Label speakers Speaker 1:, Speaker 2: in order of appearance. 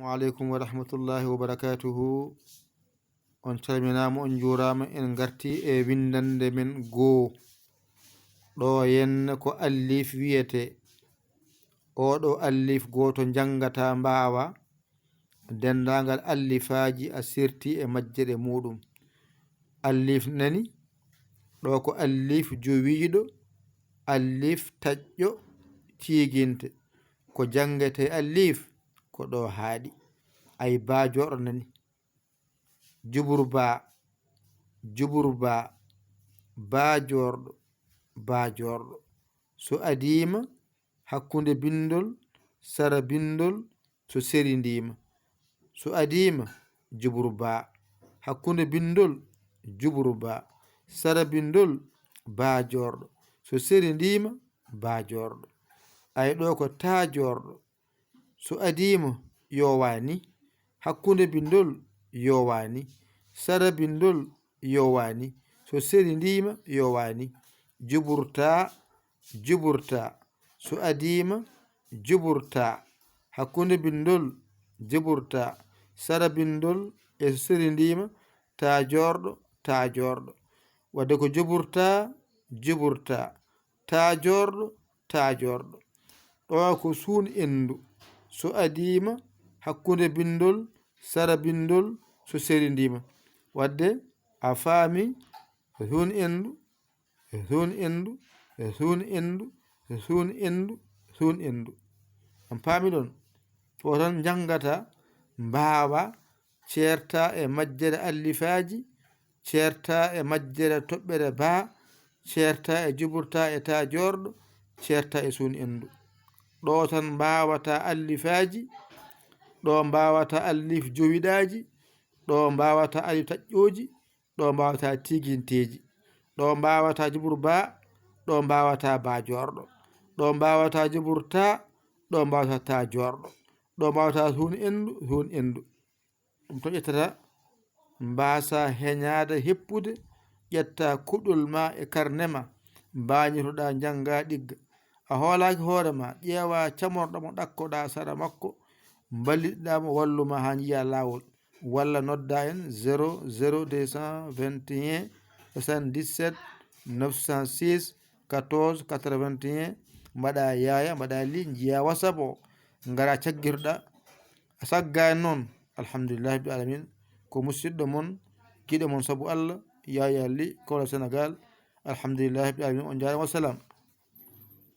Speaker 1: alaikum wa rahmatullahi wa barakatuhu. On calminama, on jurama, en garti e windande men goo. Ɗo henna ko allif wiyete. Oɗo allif goto jangata mbawa dendagal allifaji a sirti e majjere muɗum. Allif nani ɗo ko allif jowiɗo, allif taƴƴo ciginte. Ko jangete allif ko ɗo haaɗi. Ay bajorɗo nani. Juburba, juburba, bajorɗo, bajorɗo. So adima hakkunde bindol sara bindol so serindima. So adima juburba, hakkunde bindol juburba, sara bindol bajorɗo, so serindima bajorɗo. Ay ɗo ko tajorɗo. So adima yowani, hakkunde bindol yowani, sara bindol yowani, so serindima yowani. Juburta, juburta, so adima juburta, hakkunde bindol juburta, sara bindol e so serindima tajorɗo, tajorɗo. Wadde ko juburta, juburta, tajorɗo, tajorɗo. Ɗo ko sun endu. So adima hakkunde bindol sara bindol so serindima. Wadde a faami sun endu, sun endu, sun endu, sun endu, sun endu. On paami ɗon. To tan jangata mbawa certa e majjere allifaji, certa e majjere toɓɓere ba, certa e juburta e tajorɗo, certa e sun endu. Ɗo tan mbawata allifaji, ɗo mbawata allif jowiɗaji, ɗo mbawata allif taƴƴoji, ɗo mbawata tiginteji, ɗo mbawata juburba, ɗo mbawata bajorɗo, ɗo mbawata juburta, ɗo mbawata tajorɗo, ɗo mbawata sun endu, sun endu. Ɗum to ƴettata mbasa heñade heppude, ƴetta kuɗol ma e karnema mbañotoɗa janga ɗigga. A hoolaki hoorema, ƴeewa camorɗo mo ɗakkoɗa sara makko, ballitɗamo walluma ha jiiya lawol. Walla nodda en 00221 77 906 14 81. mbaɗa yaya, mbaɗa li, jiiya WhatsApp o, ngara caggirɗa. A saggani noon, alhamdulillahi rabbil alamin. Ko musidɗo mon, giɗo mon saabu Allah, yaya li, kawla Sénégal. Alhamdulillahi rabbil alamin. On jarama, wassalam.